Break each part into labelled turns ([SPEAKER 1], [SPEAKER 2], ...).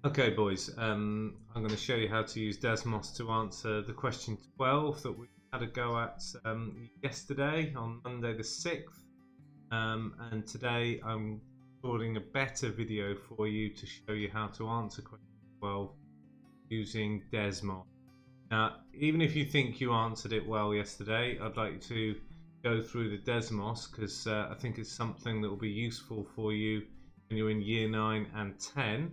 [SPEAKER 1] Okay, boys, I'm going to show you how to use DESMOS to answer the question 12 that we had a go at yesterday on Monday the 6th. And today I'm recording a better video for you to show you how to answer question 12 using DESMOS. Now, even if you think you answered it well yesterday, I'd like to go through the DESMOS because I think it's something that will be useful for you when you're in year 9 and 10.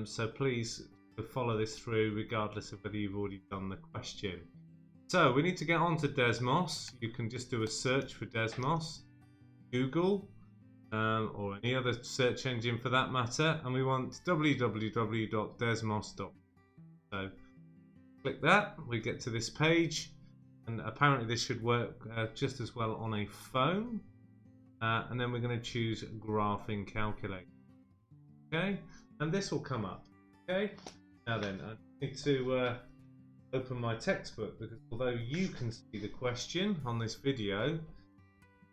[SPEAKER 1] So please follow this through regardless of whether you've already done the question. So we need to get onto DESMOS. You can just do a search for DESMOS, Google, or any other search engine for that matter, and we want www.desmos.com. So click that, we get to this page, and apparently this should work just as well on a phone. And then we're going to choose graphing calculator. Okay, and this will come up. Okay, now then I need to open my textbook because although you can see the question on this video,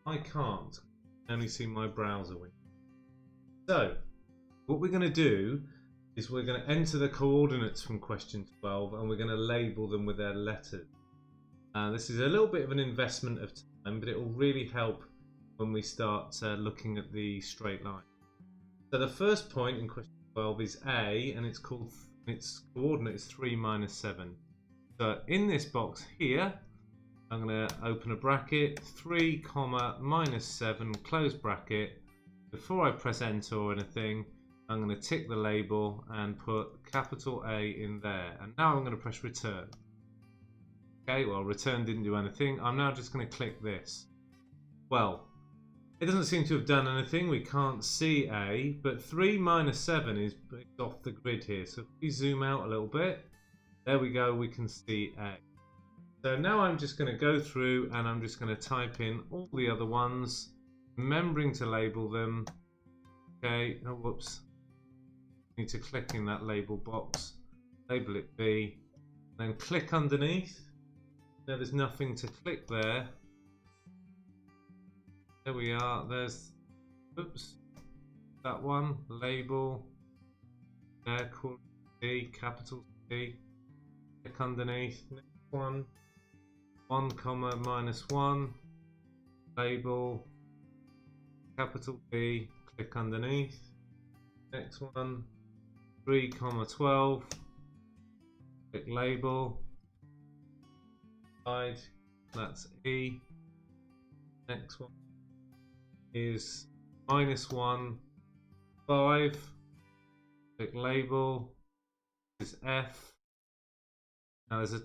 [SPEAKER 1] I can't. I can only see my browser window. So what we're going to do is we're going to enter the coordinates from question 12 and we're going to label them with their letters. This is a little bit of an investment of time, but it will really help when we start looking at the straight line. So the first point in question 12 is A, and its coordinate is 3 minus 7. So in this box here, I'm going to open a bracket, 3 comma minus 7 close bracket. Before I press enter or anything, I'm going to tick the label and put capital A in there. And now I'm going to press return. Okay, well, return didn't do anything. I'm now just going to click this. Well, it doesn't seem to have done anything. We can't see A, but 3 minus 7 is off the grid here. So if we zoom out a little bit, there we go, we can see A. So now I'm just going to go through and I'm just going to type in all the other ones, remembering to label them. Okay, oh whoops. Need to click in that label box, label it B, then click underneath. Now there's nothing to click there. There we are, there's, oops, that one, label, there, C, capital C, click underneath, next one, 1 comma minus 1, label, capital B, click underneath, next one, 3 comma 12, click label, side, that's E, next one is minus 1, 5, click label, this is F. Now there's a,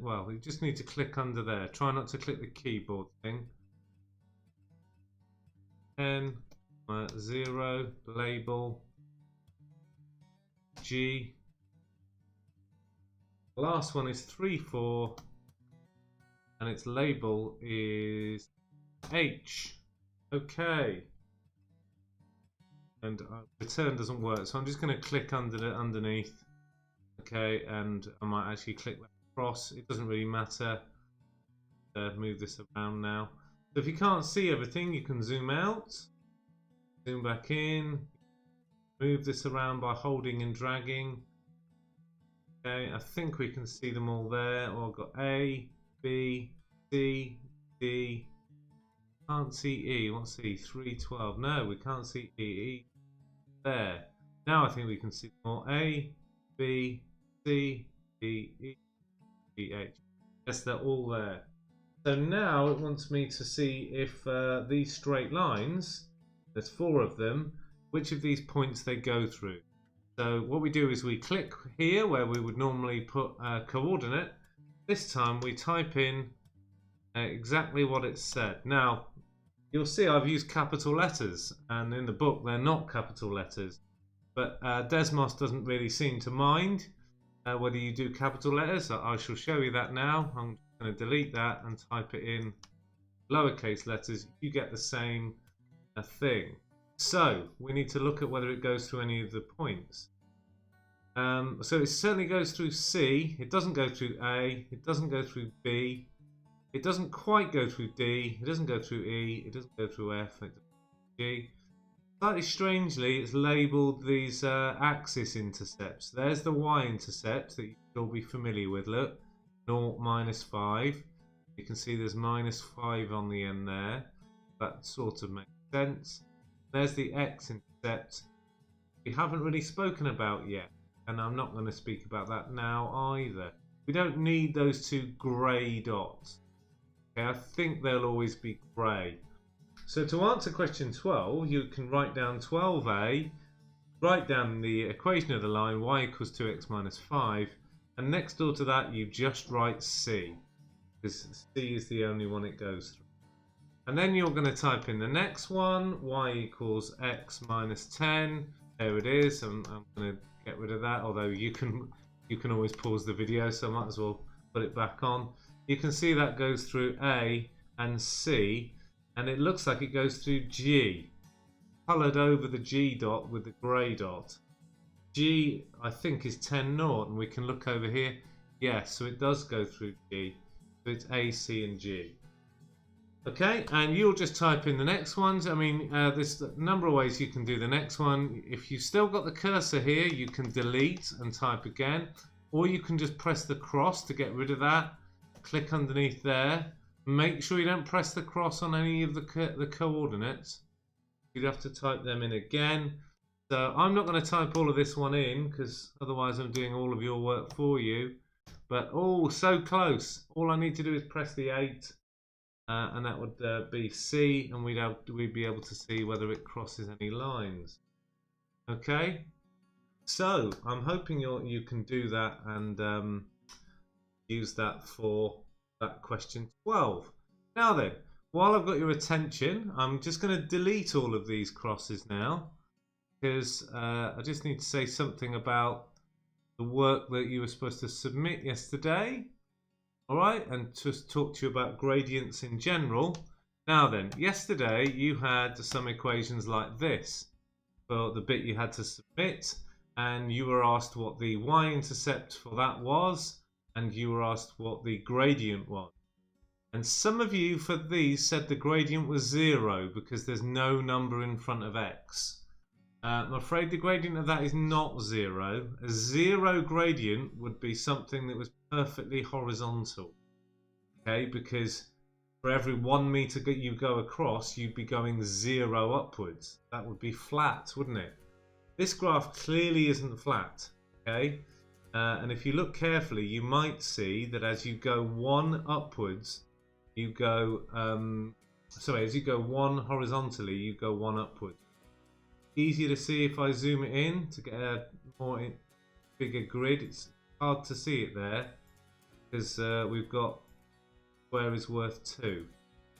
[SPEAKER 1] well, you just need to click under there. Try not to click the keyboard thing. 10, 0, label, G. The last one is 3, 4, and its label is H. Okay, and return doesn't work, so I'm just going to click underneath. Okay, and I might actually click that across. It doesn't really matter. Move this around now. So if you can't see everything, you can zoom out, zoom back in, move this around by holding and dragging. Okay, I think we can see them all there. Oh, I've got A, B, C, D. Can't see E. What's E? 312. No, we can't see E. E. There. Now I think we can see more. A, B, C, D, E, E, H. Yes, they're all there. So now it wants me to see if these straight lines, there's 4 of them, which of these points they go through. So what we do is we click here where we would normally put a coordinate. This time we type in exactly what it said. Now, you'll see I've used capital letters, and in the book they're not capital letters. But DESMOS doesn't really seem to mind whether you do capital letters. So I shall show you that now. I'm just going to delete that and type it in lowercase letters. You get the same thing. So we need to look at whether it goes through any of the points. So it certainly goes through C. It doesn't go through A. It doesn't go through B. It doesn't quite go through D. It doesn't go through E. It doesn't go through F. It doesn't go through G. Slightly strangely, it's labelled these axis intercepts. There's the y-intercept that you should all be familiar with. Look, 0, -5. You can see there's -5 on the end there. That sort of makes sense. There's the x-intercept we haven't really spoken about yet, and I'm not going to speak about that now either. We don't need those two grey dots. Okay, I think they'll always be grey. So to answer question 12, you can write down 12a, write down the equation of the line y equals 2x minus 5, and next door to that you just write c, because c is the only one it goes through. And then you're going to type in the next one, y equals x minus 10. There it is. I'm going to get rid of that, although you can always pause the video, so I might as well put it back on. You can see that goes through A and C, and it looks like it goes through G, coloured over the G dot with the grey dot. G, I think, is 10 naught, and we can look over here. Yes, so it does go through G. So it's A, C, and G. Okay, and you'll just type in the next ones. I mean, there's a number of ways you can do the next one. If you've still got the cursor here, you can delete and type again, or you can just press the cross to get rid of that. Click underneath there. Make sure you don't press the cross on any of the coordinates. You'd have to type them in again. So I'm not going to type all of this one in, because otherwise I'm doing all of your work for you. But oh, so close. All I need to do is press the 8. And that would be C, and we'd be able to see whether it crosses any lines. Okay, so I'm hoping you can do that and use that for that question 12. Now then, while I've got your attention, I'm just going to delete all of these crosses now, because I just need to say something about the work that you were supposed to submit yesterday. Alright, and just talk to you about gradients in general. Now then, yesterday you had some equations like this for the bit you had to submit, and you were asked what the y-intercept for that was, and you were asked what the gradient was. And some of you for these said the gradient was 0 because there's no number in front of x. I'm afraid the gradient of that is not 0. A 0 gradient would be something that was perfectly horizontal. Okay, because for every 1 meter you go across, you'd be going 0 upwards. That would be flat, wouldn't it? This graph clearly isn't flat. Okay, and if you look carefully, you might see that as you go 1 upwards, you go as you go 1 horizontally, you go 1 upwards. Easier to see if I zoom it in to get a bigger grid. It's hard to see it there because we've got square is worth 2.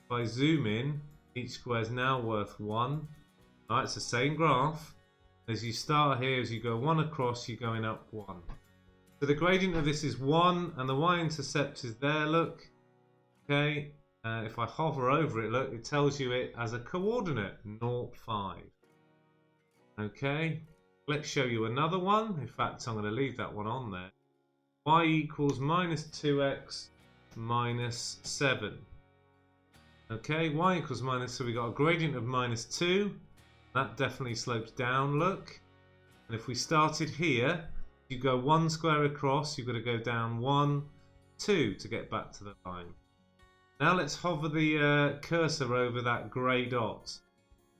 [SPEAKER 1] If I zoom in, each square is now worth 1. Alright, it's the same graph. As you start here, as you go 1 across, you're going up 1. So the gradient of this is 1, and the y-intercept is there, look. Okay, if I hover over it, look, it tells you it as a coordinate, 0, 5. Okay, let's show you another one. In fact, I'm going to leave that one on there. Y equals minus 2x minus 7. Okay, y equals minus, so we got a gradient of minus 2. That definitely slopes down, look. And if we started here, you go 1 square across, you've got to go down 1, 2 to get back to the line. Now let's hover the cursor over that grey dot,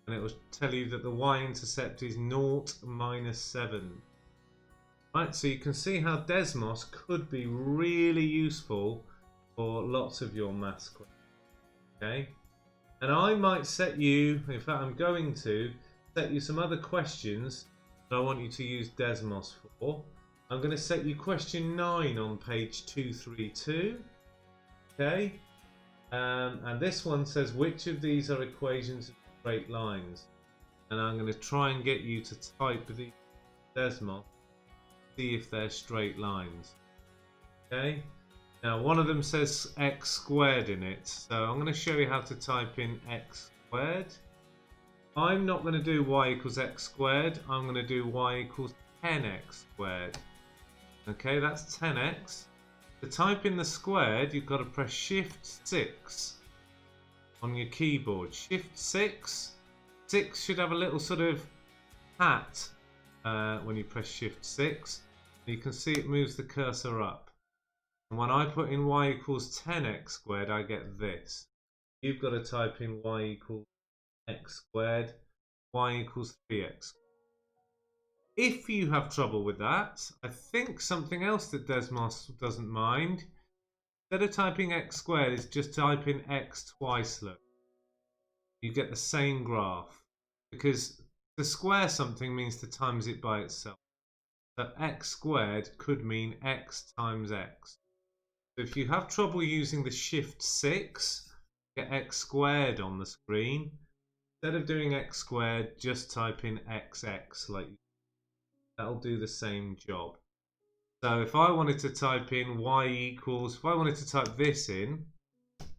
[SPEAKER 1] and it will tell you that the y-intercept is 0, minus 7. Right, so you can see how DESMOS could be really useful for lots of your maths questions. Okay, and I might set you, in fact I'm going to set you some other questions that I want you to use DESMOS for. I'm going to set you question 9 on page 232. Okay, and this one says which of these are equations of straight lines, and I'm going to try and get you to type the DESMOS, see if they're straight lines. Okay, now one of them says x squared in it, so I'm going to show you how to type in x squared. I'm not going to do y equals x squared, I'm going to do y equals 10x squared. Okay, that's 10x. To type in the squared, you've got to press Shift 6 on your keyboard. Shift 6, 6 should have a little sort of hat when you press Shift 6. You can see it moves the cursor up. And when I put in y equals 10x squared, I get this. You've got to type in y equals x squared, y equals 3x. If you have trouble with that, I think something else that DESMOS doesn't mind, instead of typing x squared, is just type in x twice. Look, you get the same graph, because to square something means to times it by itself. So x squared could mean x times x. So if you have trouble using the Shift 6, get x squared on the screen. Instead of doing x squared, just type in xx. That'll do the same job. So if I wanted to type in y equals, if I wanted to type this in,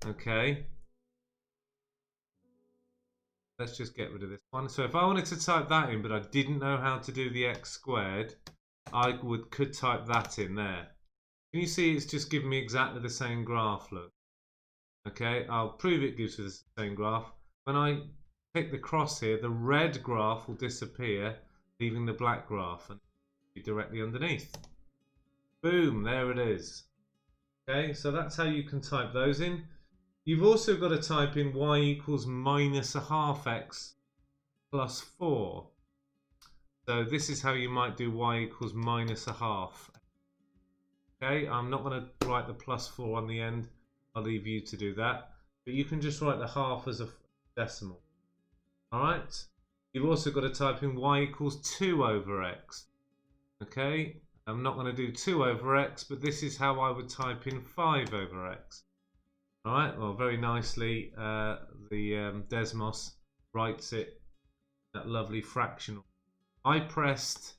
[SPEAKER 1] okay, let's just get rid of this one. So if I wanted to type that in, but I didn't know how to do the x squared, I could type that in there. Can you see it's just giving me exactly the same graph, look? Okay, I'll prove it gives you the same graph. When I click the cross here, the red graph will disappear, leaving the black graph and be directly underneath. Boom, there it is. Okay, so that's how you can type those in. You've also got to type in y equals minus a half x plus 4. So this is how you might do y equals minus a half. Okay, I'm not going to write the plus 4 on the end. I'll leave you to do that. But you can just write the half as a decimal. Alright? You've also got to type in y equals 2 over x. Okay? I'm not going to do 2 over x, but this is how I would type in 5 over x. Alright? Well, very nicely, the DESMOS writes it, that lovely fractional. I pressed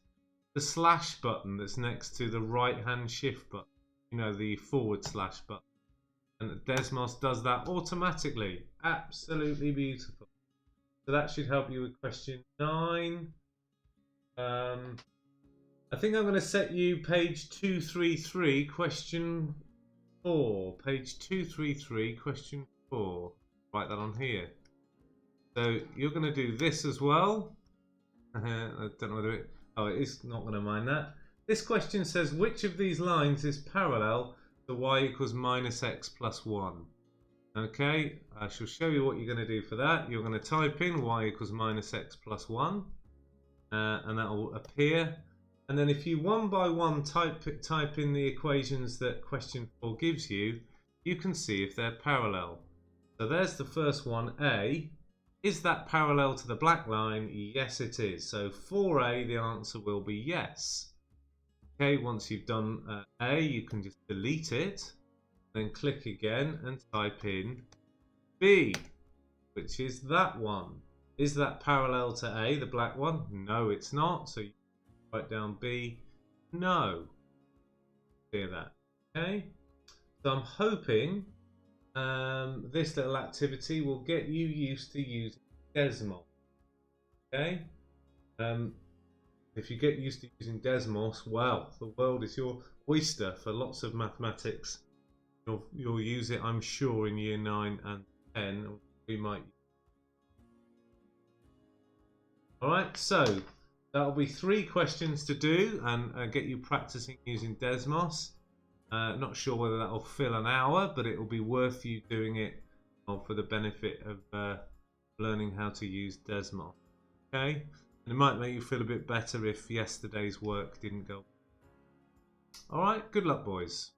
[SPEAKER 1] the slash button that's next to the right-hand shift button. You know, the / button. And DESMOS does that automatically. Absolutely beautiful. So that should help you with question 9. I think I'm going to set you page 233, question 4. Page 233, question 4. Write that on here. So you're going to do this as well. I don't know whether it... Oh, it is not going to mind that. This question says, which of these lines is parallel to y equals minus x plus 1? Okay, I shall show you what you're going to do for that. You're going to type in y equals minus x plus 1, and that will appear. And then if you one by one type in the equations that question 4 gives you, you can see if they're parallel. So there's the first one, A. Is that parallel to the black line? Yes, it is. So for A, the answer will be yes. Okay, once you've done A, you can just delete it. Then click again and type in B, which is that one. Is that parallel to A, the black one? No, it's not. So you write down B. No. Clear that. Okay. So I'm hoping this little activity will get you used to using DESMOS. Okay. If you get used to using DESMOS, well, the world is your oyster for lots of mathematics. You'll use it, I'm sure, in year 9 and 10. We might. Alright, so that'll be 3 questions to do and get you practicing using DESMOS. Not sure whether that'll fill an hour, but it will be worth you doing it for the benefit of learning how to use DESMOS. Okay? And it might make you feel a bit better if yesterday's work didn't go. Alright, good luck, boys.